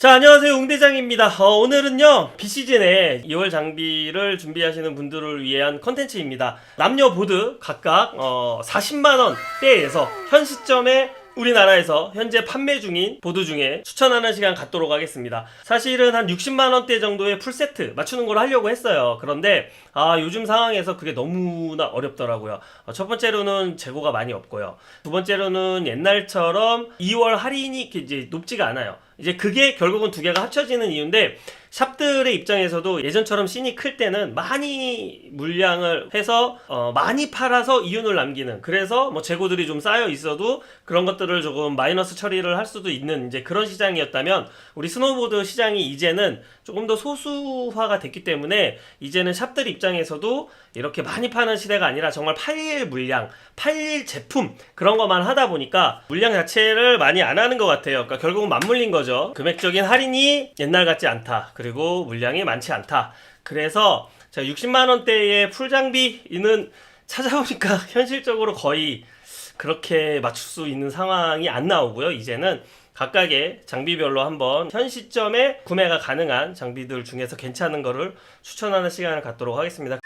자, 안녕하세요. 웅대장입니다. 오늘은요, 비시즌에 2월 장비를 준비하시는 분들을 위한 컨텐츠입니다. 남녀 보드 각각 40만원대에서 현 시점에 우리나라에서 현재 판매 중인 보드 중에 추천하는 시간 갖도록 하겠습니다. 사실은 한 60만원대 정도의 풀세트 맞추는 걸 하려고 했어요. 그런데 요즘 상황에서 그게 너무나 어렵더라고요. 첫 번째로는 재고가 많이 없고요. 두 번째로는 옛날처럼 2월 할인이 이제 높지가 않아요. 이제 그게 결국은 두 개가 합쳐지는 이유인데, 샵들의 입장에서도 예전처럼 씬이 클 때는 많이 물량을 해서 많이 팔아서 이윤을 남기는, 그래서 뭐 재고들이 좀 쌓여 있어도 그런 것들을 조금 마이너스 처리를 할 수도 있는 이제 그런 시장이었다면, 우리 스노우보드 시장이 이제는 조금 더 소수화가 됐기 때문에 이제는 샵들 입장에서도 이렇게 많이 파는 시대가 아니라 정말 팔릴 물량, 팔릴 제품, 그런 것만 하다 보니까 물량 자체를 많이 안 하는 것 같아요. 그러니까 결국은 맞물린 거죠. 금액적인 할인이 옛날 같지 않다, 그리고 물량이 많지 않다. 그래서 60만원대의 풀장비는 찾아보니까 현실적으로 거의 그렇게 맞출 수 있는 상황이 안 나오고요. 이제는 각각의 장비별로 한번 현 시점에 구매가 가능한 장비들 중에서 괜찮은 거를 추천하는 시간을 갖도록 하겠습니다.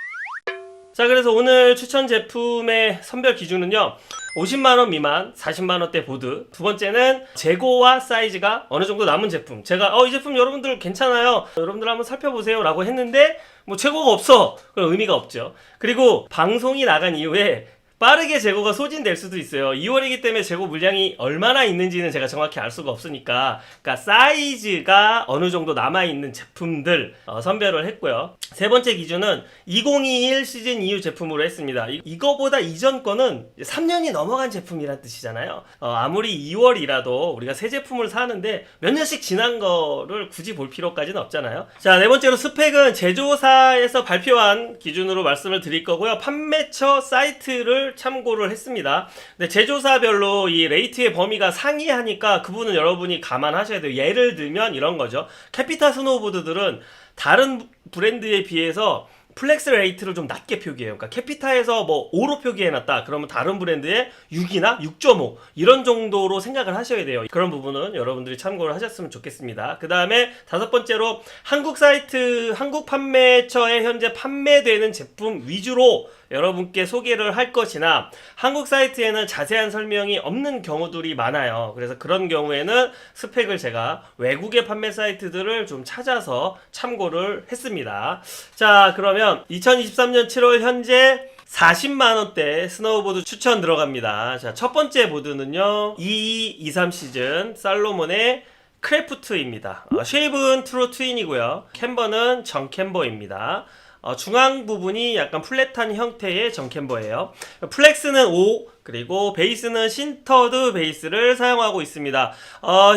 자, 그래서 오늘 추천 제품의 선별 기준은요, 50만원 미만 40만원대 보드. 두 번째는 재고와 사이즈가 어느 정도 남은 제품. 제가 이 제품 여러분들 괜찮아요, 여러분들 한번 살펴보세요 라고 했는데 뭐 재고가 없어, 그럼 의미가 없죠. 그리고 방송이 나간 이후에 빠르게 재고가 소진될 수도 있어요. 2월이기 때문에 재고 물량이 얼마나 있는지는 제가 정확히 알 수가 없으니까, 그러니까 사이즈가 어느 정도 남아있는 제품들 선별을 했고요. 세 번째 기준은 2021 시즌 이후 제품으로 했습니다. 이거보다 이전 거는 3년이 넘어간 제품이란 뜻이잖아요. 아무리 2월이라도 우리가 새 제품을 사는데 몇 년씩 지난 거를 굳이 볼 필요까지는 없잖아요. 자, 네 번째로 스펙은 제조사에서 발표한 기준으로 말씀을 드릴 거고요. 판매처 사이트를 참고를 했습니다. 근데 제조사별로 이 레이트의 범위가 상이하니까 그 부분은 여러분이 감안하셔야 돼요. 예를 들면 이런 거죠. 캐피타 스노우보드들은 다른 브랜드에 비해서 플렉스 레이트를 좀 낮게 표기해요. 그러니까 캐피타에서 뭐 5로 표기해놨다 그러면 다른 브랜드에 6이나 6.5 이런 정도로 생각을 하셔야 돼요. 그런 부분은 여러분들이 참고를 하셨으면 좋겠습니다. 그 다음에 다섯 번째로 한국 사이트, 한국 판매처에 현재 판매되는 제품 위주로 여러분께 소개를 할 것이나, 한국 사이트에는 자세한 설명이 없는 경우들이 많아요. 그래서 그런 경우에는 스펙을 제가 외국의 판매 사이트들을 좀 찾아서 참고를 했습니다. 자, 그러면 2023년 7월 현재 40만원대 스노우보드 추천 들어갑니다. 자, 첫 번째 보드는요, 2223 시즌 살로몬의 크래프트입니다. 쉐입은 트루 트윈이고요. 캠버는 정 캠버입니다. 중앙 부분이 약간 플랫한 형태의 정캠버예요. 플렉스는 5, 그리고 베이스는 신터드 베이스를 사용하고 있습니다.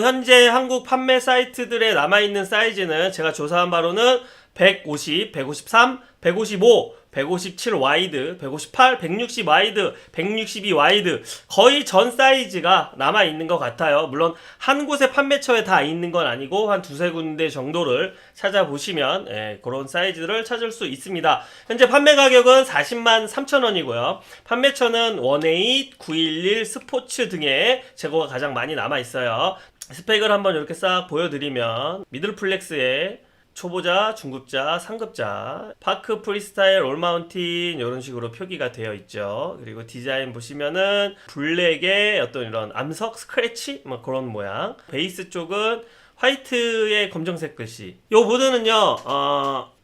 현재 한국 판매 사이트들에 남아있는 사이즈는 제가 조사한 바로는 150, 153, 155, 157 와이드, 158, 160 와이드, 162 와이드, 거의 전 사이즈가 남아있는 것 같아요. 물론 한 곳에 판매처에 다 있는 건 아니고 한 두세 군데 정도를 찾아보시면 그런 사이즈를 찾을 수 있습니다. 현재 판매 가격은 40만 3천원이고요 판매처는 1.8, 911 스포츠 등의 재고가 가장 많이 남아있어요. 스펙을 한번 이렇게 싹 보여드리면, 미들 플렉스에 초보자, 중급자, 상급자, 파크 프리스타일, 올마운틴 이런 식으로 표기가 되어 있죠. 그리고 디자인 보시면은 블랙의 어떤 이런 암석 스크래치 뭐 그런 모양. 베이스 쪽은 화이트의 검정색 글씨. 요 보드는요,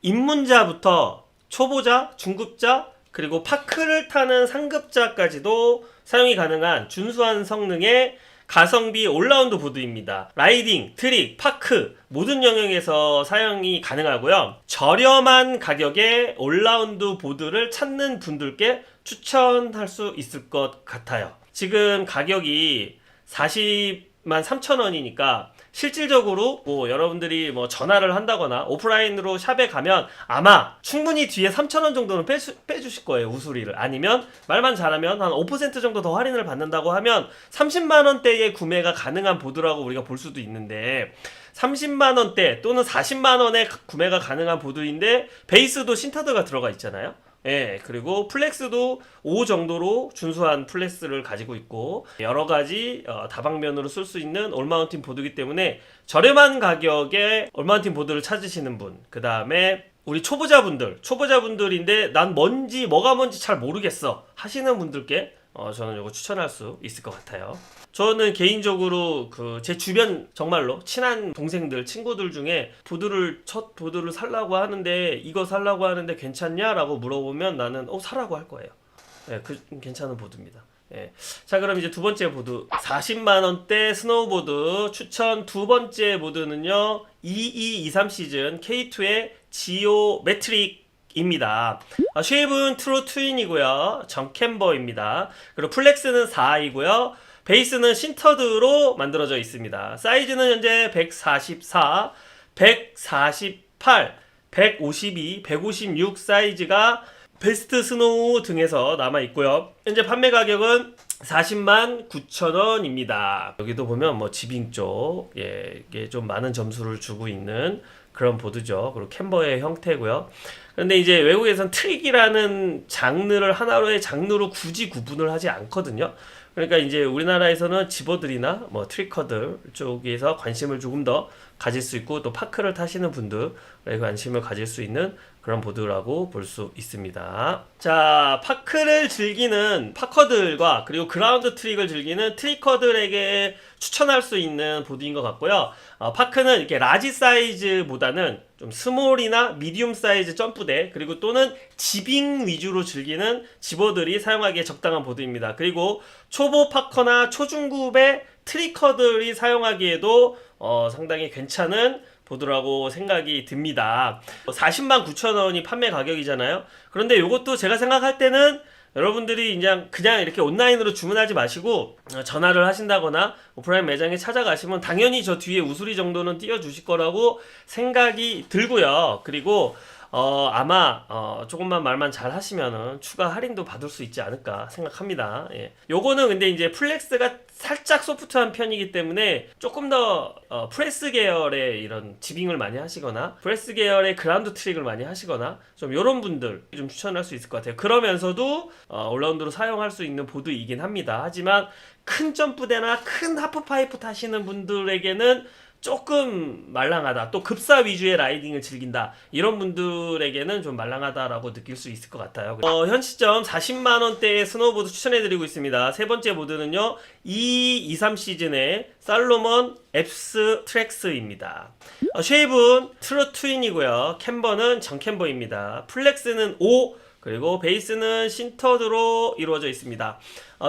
입문자부터 초보자, 중급자, 그리고 파크를 타는 상급자까지도 사용이 가능한 준수한 성능의 가성비 올라운드 보드입니다. 라이딩, 트릭, 파크 모든 영역에서 사용이 가능하고요. 저렴한 가격에 올라운드 보드를 찾는 분들께 추천할 수 있을 것 같아요. 지금 가격이 40만 3천원이니까 실질적으로 뭐 여러분들이 뭐 전화를 한다거나 오프라인으로 샵에 가면 아마 충분히 뒤에 3,000원 정도는 빼주실 거예요, 우수리를. 아니면 말만 잘하면 한 5% 정도 더 할인을 받는다고 하면 30만원대에 구매가 가능한 보드라고 우리가 볼 수도 있는데, 30만원대 또는 40만원에 구매가 가능한 보드인데 베이스도 신터드가 들어가 있잖아요. 예, 그리고 플렉스도 5 정도로 준수한 플렉스를 가지고 있고 여러 가지 다방면으로 쓸 수 있는 올마운틴 보드이기 때문에 저렴한 가격에 올마운틴 보드를 찾으시는 분, 그 다음에 우리 초보자분들인데 난 뭐가 뭔지 잘 모르겠어 하시는 분들께 저는 이거 추천할 수 있을 것 같아요. 저는 개인적으로 제 주변 정말로 친한 동생들, 친구들 중에 첫 보드를 살라고 하는데 이거 살라고 하는데 괜찮냐라고 물어보면 나는 사라고 할 거예요. 예, 괜찮은 보드입니다. 예. 자, 그럼 이제 두 번째 보드 40만 원대 스노우보드 추천 두 번째 보드는요 2223 시즌 K2의 지오 매트릭입니다. 쉐입은 트루 트윈이고요. 정캠버입니다. 그리고 플렉스는 4이고요. 베이스는 신터드로 만들어져 있습니다. 사이즈는 현재 144, 148, 152, 156 사이즈가 베스트 스노우 등에서 남아있고요. 현재 판매 가격은 40만 9천 원입니다. 여기도 보면 지빙 쪽, 이게 좀 많은 점수를 주고 있는 그런 보드죠. 그리고 캠버의 형태고요. 그런데 이제 외국에선 트릭이라는 장르를 하나로의 장르로 굳이 구분을 하지 않거든요. 그러니까 이제 우리나라에서는 지버들이나 트리커들 쪽에서 관심을 조금 더 가질 수 있고 또 파크를 타시는 분들에 관심을 가질 수 있는 그런 보드라고 볼 수 있습니다. 자, 파크를 즐기는 파커들과 그리고 그라운드 트릭을 즐기는 트리커들에게 추천할 수 있는 보드인 것 같고요. 파크는 이렇게 라지 사이즈보다는 좀 스몰이나 미디움 사이즈 점프대 그리고 또는 지빙 위주로 즐기는 지버들이 사용하기에 적당한 보드입니다. 그리고 초보 파커나 초중급의 트리커들이 사용하기에도 상당히 괜찮은 보드라고 생각이 듭니다. 40만 9천 원이 판매 가격이잖아요. 그런데 이것도 제가 생각할 때는 여러분들이 그냥 이렇게 온라인으로 주문하지 마시고 전화를 하신다거나 오프라인 매장에 찾아가시면 당연히 저 뒤에 우수리 정도는 띄워주실 거라고 생각이 들고요. 그리고 아마 조금만 말만 잘 하시면은 추가 할인도 받을 수 있지 않을까 생각합니다. 예. 요거는 근데 이제 플렉스가 살짝 소프트한 편이기 때문에 조금 더 프레스 계열의 이런 지빙을 많이 하시거나 프레스 계열의 그라운드 트릭을 많이 하시거나 좀 요런 분들 좀 추천할 수 있을 것 같아요. 그러면서도 올라운드로 사용할 수 있는 보드이긴 합니다. 하지만 큰 점프대나 큰 하프파이프 타시는 분들에게는 조금 말랑하다, 또 급사 위주의 라이딩을 즐긴다, 이런 분들에게는 좀 말랑하다라고 느낄 수 있을 것 같아요. 현 시점 40만원대의 스노우보드 추천해드리고 있습니다. 세 번째 보드는요 223 시즌의 살로몬 앱스 트랙스입니다. 쉐입은 트루 트윈이고요. 캠버는 정캠버입니다. 플렉스는 5, 그리고 베이스는 신터드로 이루어져 있습니다.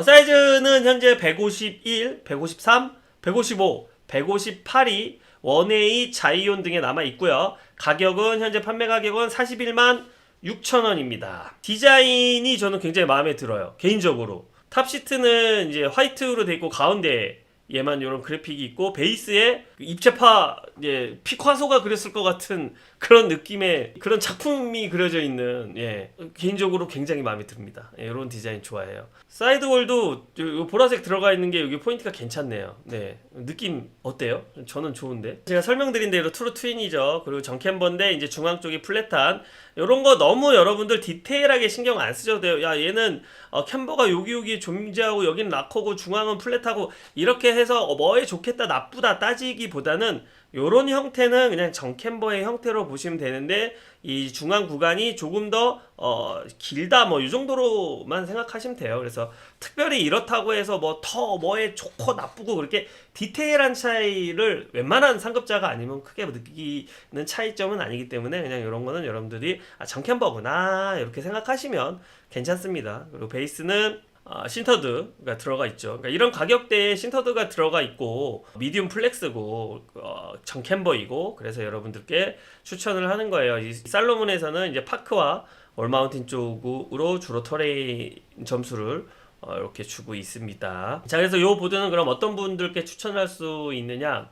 사이즈는 현재 151, 153, 155, 158이 원웨이 자이온 등에 남아 있고요. 가격은 현재 판매 가격은 41만 6천 원입니다. 디자인이 저는 굉장히 마음에 들어요. 개인적으로. 탑 시트는 이제 화이트로 돼 있고 가운데 얘만 이런 그래픽이 있고 베이스에 입체파 피카소가 그렸을 것 같은 그런 느낌의 그런 작품이 그려져 있는 개인적으로 굉장히 마음에 듭니다. 이런 디자인 좋아해요. 사이드월도 보라색 들어가 있는 게 여기 포인트가 괜찮네요. 느낌 어때요? 저는 좋은데. 제가 설명드린 대로 트루 트윈이죠. 그리고 정캠버인데 이제 중앙 쪽이 플랫한 이런 거 너무 여러분들 디테일하게 신경 안 쓰셔도 돼요. 야, 얘는 캠버가 여기 존재하고 여긴 락커고 중앙은 플랫하고 이렇게 해서 뭐에 좋겠다 나쁘다 따지기보다는 요런 형태는 그냥 정캠버의 형태로 보시면 되는데 이 중앙 구간이 조금 더 길다 이 정도로만 생각하시면 돼요. 그래서 특별히 이렇다고 해서 더 뭐에 좋고 나쁘고 그렇게 디테일한 차이를 웬만한 상급자가 아니면 크게 느끼는 차이점은 아니기 때문에 그냥 이런 거는 여러분들이 정캠버구나 이렇게 생각하시면 괜찮습니다. 그리고 베이스는 신터드가 들어가 있죠. 그러니까 이런 가격대에 신터드가 들어가 있고 미디움 플렉스고 정캠버이고 그래서 여러분들께 추천을 하는 거예요. 이 살로몬에서는 이제 파크와 올마운틴 쪽으로 주로 터레인 점수를 이렇게 주고 있습니다. 자, 그래서 이 보드는 그럼 어떤 분들께 추천할 수 있느냐?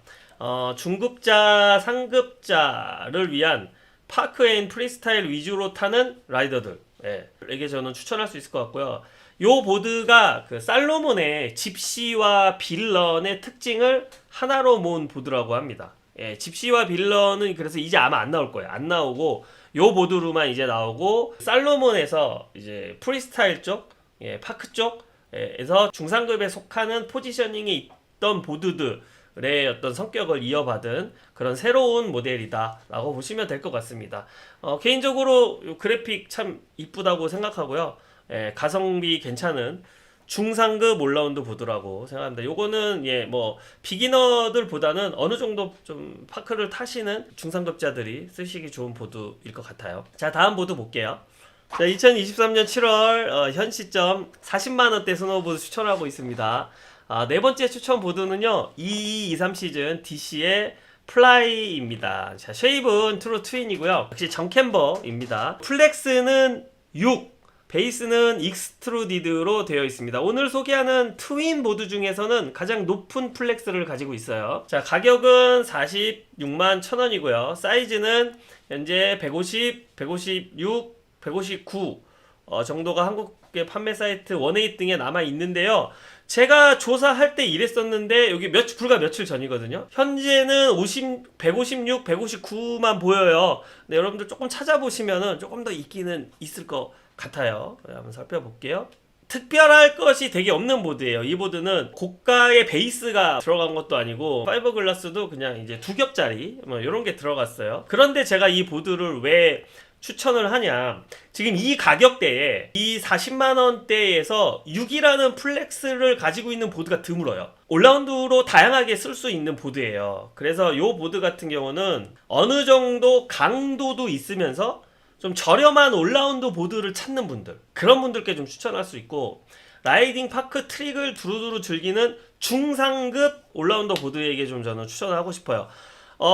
중급자, 상급자를 위한 파크앤 프리스타일 위주로 타는 라이더들 에게 저는 추천할 수 있을 것 같고요. 요 보드가 그 살로몬의 집시와 빌런의 특징을 하나로 모은 보드라고 합니다. 예, 집시와 빌런은 그래서 이제 아마 안 나올 거예요. 안 나오고 요 보드로만 이제 나오고 살로몬에서 이제 프리스타일 쪽, 예, 파크 쪽에서 중상급에 속하는 포지셔닝이 있던 보드들의 어떤 성격을 이어받은 그런 새로운 모델이다라고 보시면 될 것 같습니다. 개인적으로 요 그래픽 참 이쁘다고 생각하고요. 예, 가성비 괜찮은 중상급 올라운드 보드라고 생각합니다. 요거는 예, 뭐 비기너들보다는 어느 정도 좀 파크를 타시는 중상급자들이 쓰시기 좋은 보드일 것 같아요. 자, 다음 보드 볼게요. 자, 2023년 7월 현 시점 40만 원대 스노우보드 추천하고 있습니다. 네 번째 추천 보드는요, 2223 시즌 DC의 플라이입니다. 자, 쉐입은 트루 트윈이고요. 역시 정캠버입니다. 플렉스는 6, 베이스는 익스트루디드로 되어 있습니다. 오늘 소개하는 트윈 보드 중에서는 가장 높은 플렉스를 가지고 있어요. 자, 가격은 46만 1,000원이고요. 사이즈는 현재 150, 156, 159 정도가 한국의 판매 사이트 원에잇 등에 남아 있는데요. 제가 조사할 때 이랬었는데 여기 불과 며칠 전이거든요. 현재는 156, 159만 보여요. 근데 여러분들 조금 찾아보시면은 조금 더 있기는 있을 것 같아요. 한번 살펴볼게요. 특별할 것이 되게 없는 보드예요. 이 보드는 고가의 베이스가 들어간 것도 아니고 파이버글라스도 그냥 이제 두 겹짜리 뭐 이런 게 들어갔어요. 그런데 제가 이 보드를 왜 추천을 하냐, 지금 이 가격대에 이 40만 원대에서 6이라는 플렉스를 가지고 있는 보드가 드물어요. 올라운드로 다양하게 쓸 수 있는 보드예요. 그래서 이 보드 같은 경우는 어느 정도 강도도 있으면서 좀 저렴한 올라운드 보드를 찾는 분들, 그런 분들께 좀 추천할 수 있고, 라이딩 파크 트릭을 두루두루 즐기는 중상급 올라운더 보드에게 좀 저는 추천을 하고 싶어요.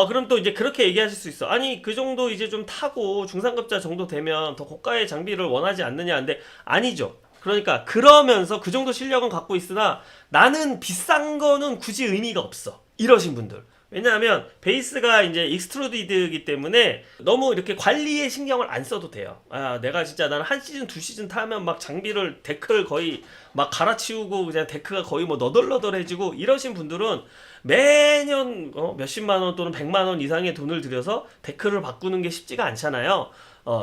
그럼 또 이제 그렇게 얘기하실 수 있어. 아니, 그 정도 이제 좀 타고 중상급자 정도 되면 더 고가의 장비를 원하지 않느냐. 근데 아니죠. 그러니까 그러면서 그 정도 실력은 갖고 있으나 나는 비싼 거는 굳이 의미가 없어, 이러신 분들. 왜냐하면 베이스가 이제 익스트루디드이기 때문에 너무 이렇게 관리에 신경을 안 써도 돼요. 내가 진짜 나는 한 시즌 두 시즌 타면 막 장비를 데크를 거의 막 갈아치우고 그냥 데크가 거의 뭐 너덜너덜해지고 이러신 분들은 매년 몇십만 원 또는 100만 원 이상의 돈을 들여서 데크를 바꾸는 게 쉽지가 않잖아요.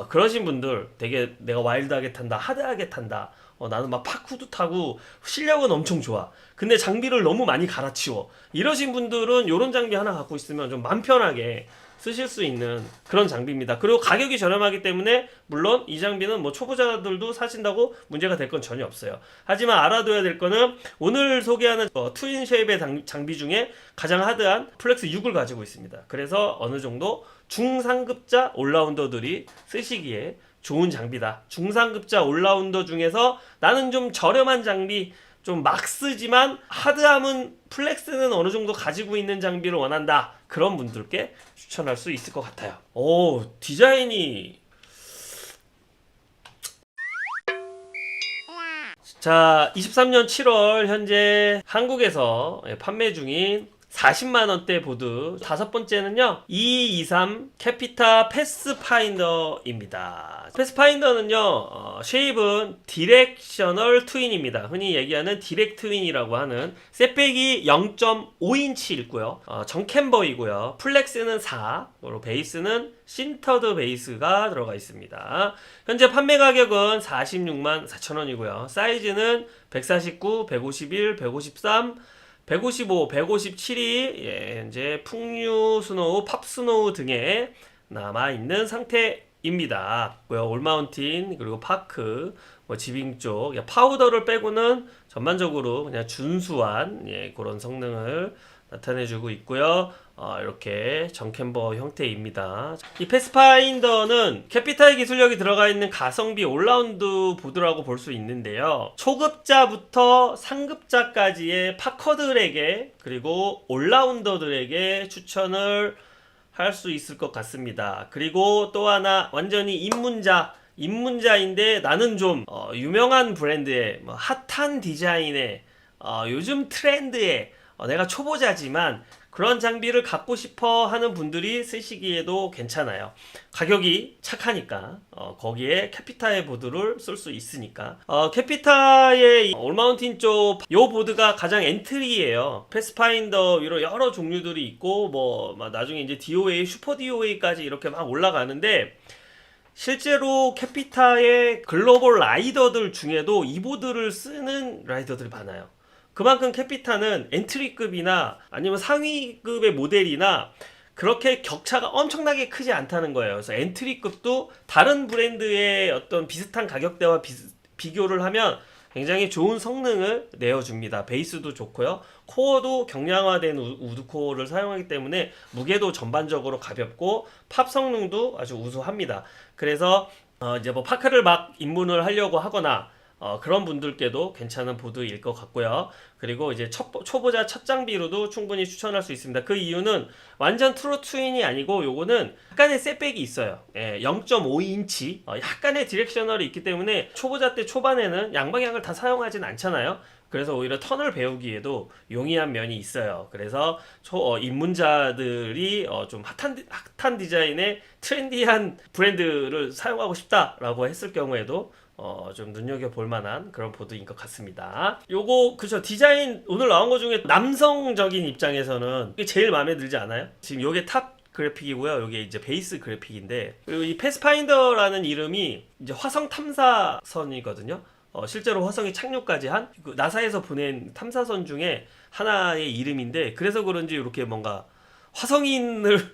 그러신 분들 되게 내가 와일드하게 탄다, 하드하게 탄다, 나는 막 파쿠도 타고 실력은 엄청 좋아, 근데 장비를 너무 많이 갈아치워, 이러신 분들은 요런 장비 하나 갖고 있으면 좀 맘 편하게 쓰실 수 있는 그런 장비입니다. 그리고 가격이 저렴하기 때문에 물론 이 장비는 뭐 초보자들도 사신다고 문제가 될 건 전혀 없어요. 하지만 알아둬야 될 거는 오늘 소개하는 트윈 쉐입의 장비 중에 가장 하드한 플렉스 6을 가지고 있습니다. 그래서 어느 정도 중상급자 올라운더들이 쓰시기에 좋은 장비다. 중상급자 올라운더 중에서 나는 좀 저렴한 장비, 좀 막 쓰지만 하드함은 플렉스는 어느 정도 가지고 있는 장비를 원한다, 그런 분들께 추천할 수 있을 것 같아요. 오, 디자인이, 자, 23년 7월 현재 한국에서 판매 중인 40만원대 보드 다섯 번째는요, 2223 캐피타 패스파인더입니다. 패스파인더는요, 쉐입은 디렉셔널 트윈입니다. 흔히 얘기하는 디렉 트윈이라고 하는 셋백이 0.5인치 있고요, 정캠버이고요, 플렉스는 4, 그리고 베이스는 신터드 베이스가 들어가 있습니다. 현재 판매 가격은 46만 4천원이고요 사이즈는 149, 151, 153, 155, 157이 현재 풍류 스노우, 팝 스노우 등에 남아있는 상태입니다. 올마운틴, 그리고 파크, 지빙 쪽, 파우더를 빼고는 전반적으로 그냥 준수한 그런 성능을 나타내주고 있고요. 이렇게 정캠버 형태입니다. 이 패스파인더는 캐피탈 기술력이 들어가 있는 가성비 올라운드 보드라고 볼 수 있는데요, 초급자부터 상급자까지의 파커들에게 그리고 올라운더들에게 추천을 할 수 있을 것 같습니다. 그리고 또 하나, 완전히 입문자인데 나는 좀 유명한 브랜드의 핫한 디자인의 요즘 트렌드에 내가 초보자지만 그런 장비를 갖고 싶어 하는 분들이 쓰시기에도 괜찮아요. 가격이 착하니까 거기에 캐피타의 보드를 쓸 수 있으니까. 캐피타의 올마운틴 쪽 요 보드가 가장 엔트리예요. 패스파인더 위로 여러 종류들이 있고 뭐 나중에 이제 DOA, 슈퍼 DOA까지 이렇게 막 올라가는데, 실제로 캐피타의 글로벌 라이더들 중에도 이 보드를 쓰는 라이더들이 많아요. 그만큼 캐피타는 엔트리급이나 아니면 상위급의 모델이나 그렇게 격차가 엄청나게 크지 않다는 거예요. 그래서 엔트리급도 다른 브랜드의 어떤 비슷한 가격대와 비교를 하면 굉장히 좋은 성능을 내어줍니다. 베이스도 좋고요. 코어도 경량화된 우드코어를 사용하기 때문에 무게도 전반적으로 가볍고 팝 성능도 아주 우수합니다. 그래서 이제 뭐 파크를 막 입문을 하려고 하거나 그런 분들께도 괜찮은 보드일 것 같고요. 그리고 이제 초보자 첫 장비로도 충분히 추천할 수 있습니다. 그 이유는 완전 트루 트윈이 아니고 요거는 약간의 셋백이 있어요. 0.5인치 약간의 디렉셔널이 있기 때문에 초보자 때 초반에는 양방향을 다 사용하진 않잖아요. 그래서 오히려 턴을 배우기에도 용이한 면이 있어요. 그래서 입문자들이 좀 핫한 디자인의 트렌디한 브랜드를 사용하고 싶다라고 했을 경우에도 좀 눈여겨볼 만한 그런 보드인 것 같습니다. 요거 그죠, 디자인 오늘 나온 것 중에 남성적인 입장에서는 이게 제일 마음에 들지 않아요? 지금 요게 탑 그래픽이고요. 요게 이제 베이스 그래픽인데, 그리고 이 패스파인더라는 이름이 이제 화성 탐사선이거든요. 실제로 화성에 착륙까지 한 나사에서 보낸 탐사선 중에 하나의 이름인데, 그래서 그런지 이렇게 뭔가 화성인을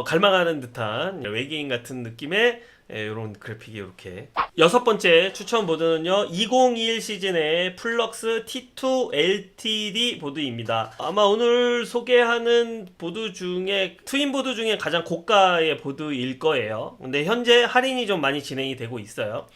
갈망하는 듯한 외계인 같은 느낌의 이런 그래픽이 이렇게. 여섯 번째 추천 보드는요, 2021 시즌의 플럭스 T2 LTD 보드입니다. 아마 오늘 소개하는 보드 중에 트윈 보드 중에 가장 고가의 보드일 거예요. 근데 현재 할인이 좀 많이 진행이 되고 있어요.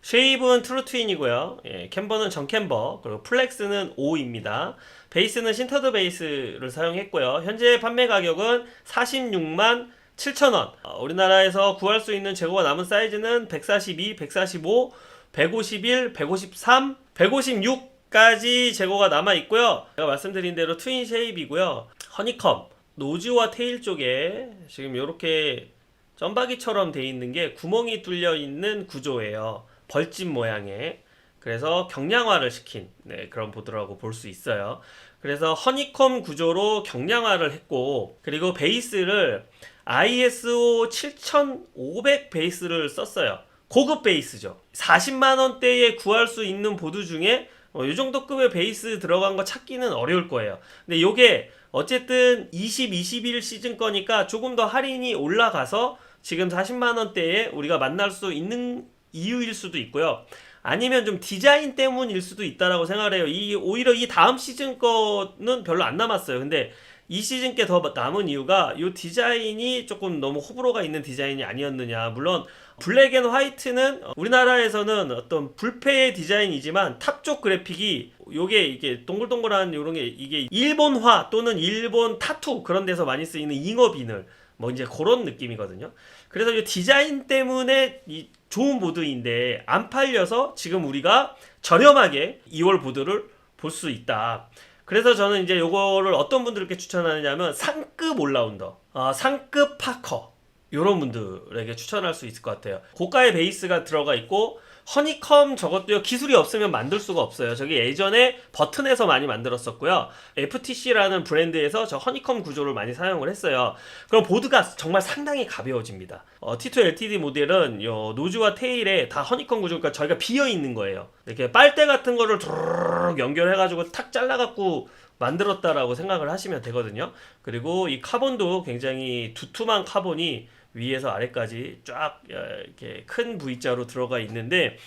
쉐입은 트루 트윈이고요. 캠버는 정캠버, 그리고 플렉스는 5입니다. 베이스는 신터드 베이스를 사용했고요. 현재 판매 가격은 46만 7,000원. 우리나라에서 구할 수 있는 재고가 남은 사이즈는 142, 145, 151, 153, 156까지 재고가 남아 있고요. 제가 말씀드린 대로 트윈 쉐입이고요. 허니컴, 노즈와 테일 쪽에 지금 이렇게 점박이처럼 돼 있는 게 구멍이 뚫려 있는 구조예요. 벌집 모양의. 그래서 경량화를 시킨 그런 보드라고 볼 수 있어요. 그래서 허니컴 구조로 경량화를 했고, 그리고 베이스를 ISO 7500 베이스를 썼어요. 고급 베이스죠. 40만원대에 구할 수 있는 보드 중에 이 정도 급의 베이스 들어간 거 찾기는 어려울 거예요. 근데 요게 어쨌든 21 시즌 거니까 조금 더 할인이 올라가서 지금 40만원대에 우리가 만날 수 있는 이유일 수도 있고요. 아니면 좀 디자인 때문일 수도 있다라고 생각을 해요. 오히려 이 다음 시즌 거는 별로 안 남았어요. 근데 이 시즌 게 더 남은 이유가 이 디자인이 조금 너무 호불호가 있는 디자인이 아니었느냐. 물론 블랙 앤 화이트는 우리나라에서는 어떤 불패의 디자인이지만 탑 쪽 그래픽이 이게 동글동글한 요런 게 이게 일본화 또는 일본 타투 그런 데서 많이 쓰이는 잉어 비늘 뭐 이제 그런 느낌이거든요. 그래서 이 디자인 때문에 이 좋은 보드인데 안 팔려서 지금 우리가 저렴하게 2월 보드를 볼 수 있다. 그래서 저는 이제 요거를 어떤 분들께 추천하느냐면 상급 올라운더, 상급 파커 요런 분들에게 추천할 수 있을 것 같아요. 고가의 베이스가 들어가 있고 허니컴 저것도요, 기술이 없으면 만들 수가 없어요. 저게 예전에 버튼에서 많이 만들었었고요. FTC라는 브랜드에서 저 허니컴 구조를 많이 사용을 했어요. 그럼 보드가 정말 상당히 가벼워집니다. T2 LTD 모델은 요 노즈와 테일에 다 허니컴 구조니까 저희가 비어 있는 거예요. 이렇게 빨대 같은 거를 두루룩 연결해가지고 탁 잘라갖고 만들었다라고 생각을 하시면 되거든요. 그리고 이 카본도 굉장히 두툼한 카본이 위에서 아래까지 쫙 이렇게 큰 V자로 들어가 있는데,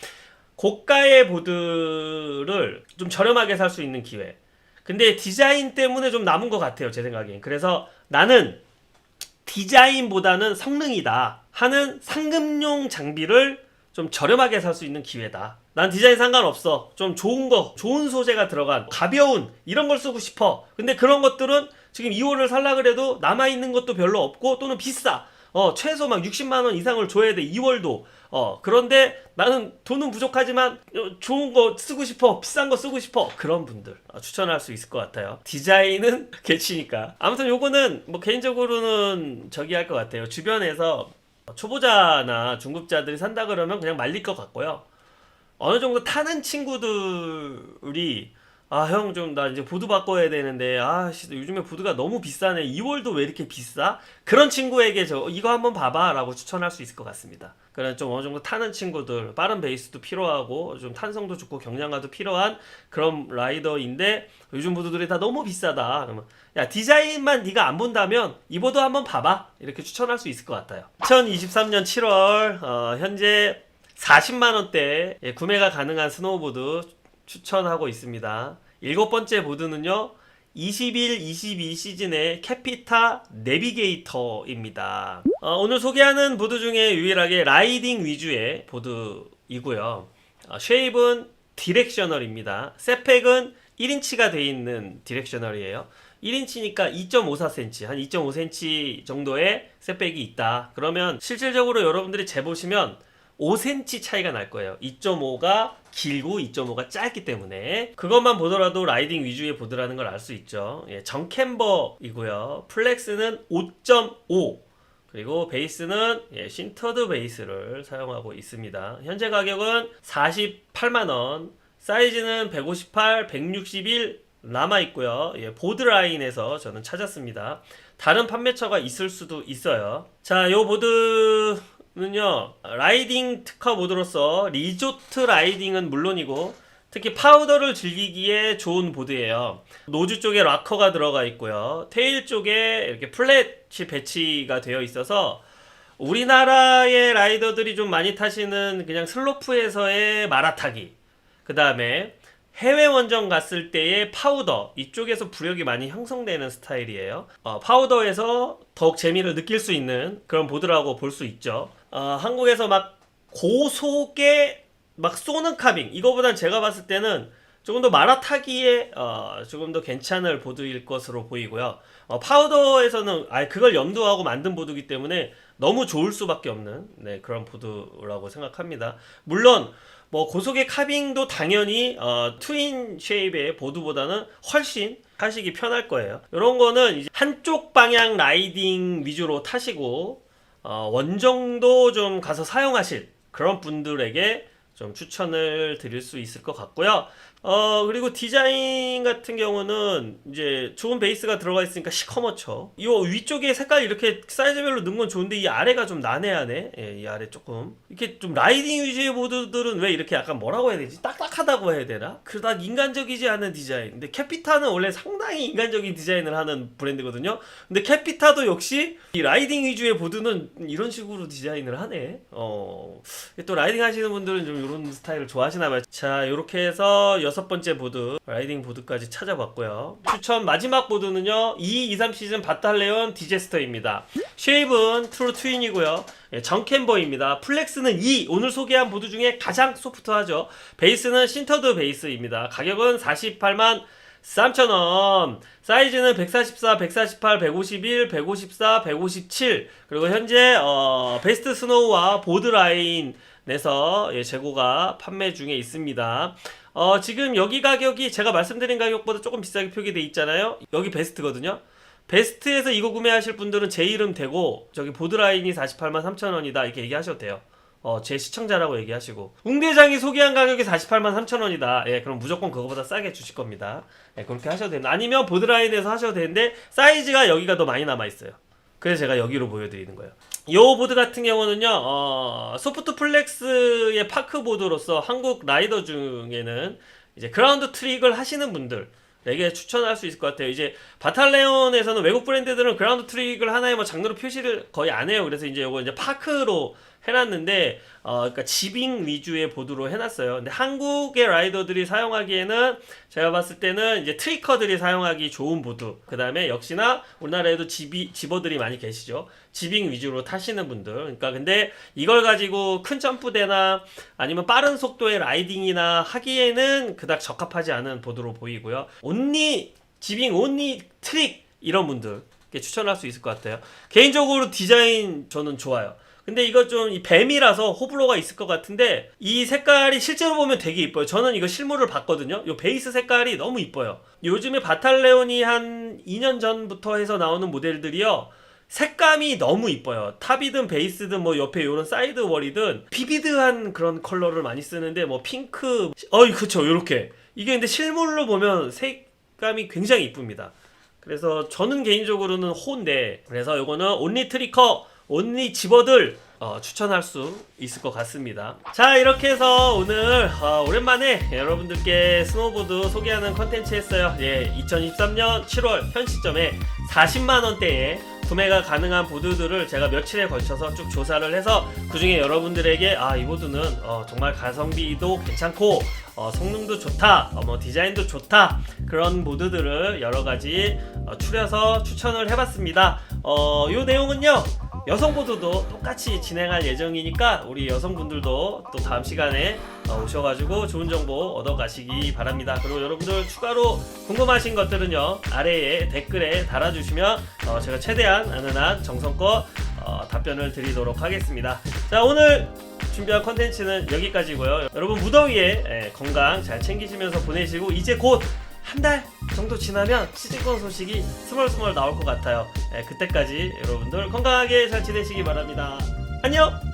고가의 보드를 좀 저렴하게 살 수 있는 기회. 근데 디자인 때문에 좀 남은 것 같아요, 제 생각엔. 그래서 나는 디자인보다는 성능이다 하는 상급용 장비를 좀 저렴하게 살 수 있는 기회다. 난 디자인 상관없어. 좀 좋은 거, 좋은 소재가 들어간 가벼운 이런 걸 쓰고 싶어. 근데 그런 것들은 지금 2월을 살라 그래도 남아있는 것도 별로 없고 또는 비싸. 최소 막 60만 원 이상을 줘야 돼. 2월도. 그런데 나는 돈은 부족하지만 좋은 거 쓰고 싶어. 비싼 거 쓰고 싶어. 그런 분들 추천할 수 있을 것 같아요. 디자인은 개치니까. 아무튼 요거는 뭐 개인적으로는 저기 할 것 같아요. 주변에서 초보자나 중급자들이 산다 그러면 그냥 말릴 것 같고요. 어느 정도 타는 친구들이 형 좀 나 이제 보드 바꿔야 되는데 요즘에 보드가 너무 비싸네. 2월도 왜 이렇게 비싸? 그런 친구에게 저 이거 한번 봐봐 라고 추천할 수 있을 것 같습니다. 그런 좀 어느 정도 타는 친구들, 빠른 베이스도 필요하고 좀 탄성도 좋고 경량화도 필요한 그런 라이더인데 요즘 보드들이 다 너무 비싸다. 그러면 야, 디자인만 네가 안 본다면 이 보드 한번 봐봐, 이렇게 추천할 수 있을 것 같아요. 2023년 7월 현재 40만원대 구매가 가능한 스노우보드 추천하고 있습니다. 7번째 보드는요, 21-22 시즌의 캐피타 내비게이터입니다. 오늘 소개하는 보드 중에 유일하게 라이딩 위주의 보드이고요. 쉐입은 디렉셔널입니다. 셋팩은 1인치가 되어 있는 디렉셔널이에요. 1인치니까 2.54cm, 한 2.5cm 정도의 셋백이 있다. 그러면 실질적으로 여러분들이 재보시면 5cm 차이가 날 거예요. 2.5가 길고 2.5가 짧기 때문에 그것만 보더라도 라이딩 위주의 보드라는 걸 알 수 있죠. 정캠버이고요. 플렉스는 5.5, 그리고 베이스는 신터드 베이스를 사용하고 있습니다. 현재 가격은 48만원, 사이즈는 158, 161 남아있고요. 보드 라인에서 저는 찾았습니다. 다른 판매처가 있을 수도 있어요. 자, 요 보드는요, 라이딩 특화 모드로서 리조트 라이딩은 물론이고 특히 파우더를 즐기기에 좋은 보드예요. 노즈 쪽에 락커가 들어가 있고요. 테일 쪽에 이렇게 플랫이 배치가 되어 있어서 우리나라의 라이더들이 좀 많이 타시는 그냥 슬로프에서의 마라타기, 그 다음에 해외 원정 갔을 때의 파우더, 이쪽에서 부력이 많이 형성되는 스타일이에요. 파우더에서 더욱 재미를 느낄 수 있는 그런 보드라고 볼 수 있죠. 한국에서 막 고속에 막 쏘는 카빙, 이거보단 제가 봤을 때는 조금 더 마라타기에 조금 더 괜찮을 보드일 것으로 보이고요. 파우더에서는 그걸 염두하고 만든 보드이기 때문에 너무 좋을 수밖에 없는 그런 보드라고 생각합니다. 물론 뭐 고속의 카빙도 당연히 트윈 쉐입의 보드보다는 훨씬 타시기 편할 거예요. 이런 거는 이제 한쪽 방향 라이딩 위주로 타시고 원정도 좀 가서 사용하실 그런 분들에게 좀 추천을 드릴 수 있을 것 같고요. 그리고 디자인 같은 경우는 이제 좋은 베이스가 들어가 있으니까 시커멓죠. 이 위쪽에 색깔 이렇게 사이즈별로 넣은 건 좋은데 이 아래가 좀 난해하네. 이 아래 조금 이렇게 좀 라이딩 위주의 보드들은 왜 이렇게 약간 뭐라고 해야 되지? 딱딱하다고 해야 되나? 그닥 인간적이지 않은 디자인. 근데 캐피타는 원래 상당히 인간적인 디자인을 하는 브랜드거든요. 근데 캐피타도 역시 이 라이딩 위주의 보드는 이런 식으로 디자인을 하네. 또 라이딩 하시는 분들은 좀 이런 스타일을 좋아하시나봐요. 자, 이렇게 해서 6번째 보드, 라이딩 보드까지 찾아봤고요. 추천 마지막 보드는요, 22-23 시즌 바탈레온 디제스터입니다. 쉐입은 트루 트윈이고요. 정캠버입니다. 플렉스는 2, 오늘 소개한 보드 중에 가장 소프트하죠. 베이스는 신터드 베이스입니다. 가격은 48만 3,000원. 사이즈는 144, 148, 151, 154, 157. 그리고 현재 베스트 스노우와 보드라인 내서 재고가 판매 중에 있습니다. 지금 여기 가격이 제가 말씀드린 가격보다 조금 비싸게 표기돼 있잖아요. 여기 베스트거든요. 베스트에서 이거 구매하실 분들은 제 이름 대고 저기 보드라인이 48만 3,000원이다 이렇게 얘기하셔도 돼요. 제 시청자라고 얘기하시고 웅대장이 소개한 가격이 48만 3,000원이다. 그럼 무조건 그거보다 싸게 주실 겁니다. 그렇게 하셔도 됩니다. 아니면 보드라인에서 하셔도 되는데 사이즈가 여기가 더 많이 남아있어요. 그래서 제가 여기로 보여드리는 거예요. 이 보드 같은 경우는요, 소프트 플렉스의 파크보드로서 한국 라이더 중에는 이제 그라운드 트릭을 하시는 분들에게 추천할 수 있을 것 같아요. 이제 바탈레온에서는 외국 브랜드들은 그라운드 트릭을 하나의 뭐 장르로 표시를 거의 안 해요. 그래서 이제 이거 이제 파크로 해놨는데, 그러니까 지빙 위주의 보드로 해놨어요. 근데 한국의 라이더들이 사용하기에는 제가 봤을 때는 이제 트리커들이 사용하기 좋은 보드. 그 다음에 역시나 우리나라에도 지버들이 많이 계시죠. 지빙 위주로 타시는 분들. 그러니까 근데 이걸 가지고 큰 점프대나 아니면 빠른 속도의 라이딩이나 하기에는 그닥 적합하지 않은 보드로 보이고요. 온리 지빙, 온리 트릭 이런 분들. 게 추천할 수 있을 것 같아요. 개인적으로 디자인 저는 좋아요. 근데 이거 좀 이 뱀이라서 호불호가 있을 것 같은데 이 색깔이 실제로 보면 되게 이뻐요. 저는 이거 실물을 봤거든요. 이 베이스 색깔이 너무 이뻐요. 요즘에 바탈레온이 한 2년 전부터 해서 나오는 모델들이요, 색감이 너무 이뻐요. 탑이든 베이스든 뭐 옆에 이런 사이드 월이든 비비드한 그런 컬러를 많이 쓰는데 뭐 핑크, 그쵸, 요렇게. 이게 근데 실물로 보면 색감이 굉장히 이쁩니다. 그래서 저는 개인적으로는 호인데, 그래서 요거는 온리 트리커, 온리 집어들 추천할 수 있을 것 같습니다. 자, 이렇게 해서 오늘 오랜만에 여러분들께 스노보드 소개하는 컨텐츠 했어요. 예, 2023년 7월 현 시점에 40만원대에 구매가 가능한 보드들을 제가 며칠에 걸쳐서 쭉 조사를 해서 그 중에 여러분들에게 이 보드는 정말 가성비도 괜찮고 성능도 좋다, 뭐 디자인도 좋다, 그런 보드들을 여러가지 추려서 추천을 해봤습니다. 요 내용은요, 여성 보드도 똑같이 진행할 예정이니까 우리 여성분들도 또 다음 시간에 오셔가지고 좋은 정보 얻어가시기 바랍니다. 그리고 여러분들 추가로 궁금하신 것들은요, 아래에 댓글에 달아주시면 제가 최대한 아는 한 정성껏 답변을 드리도록 하겠습니다. 자, 오늘 준비한 컨텐츠는 여기까지고요. 여러분 무더위에 건강 잘 챙기시면서 보내시고, 이제 곧 한 달 정도 지나면 시즌권 소식이 스멀스멀 나올 것 같아요. 그때까지 여러분들 건강하게 잘 지내시기 바랍니다. 안녕!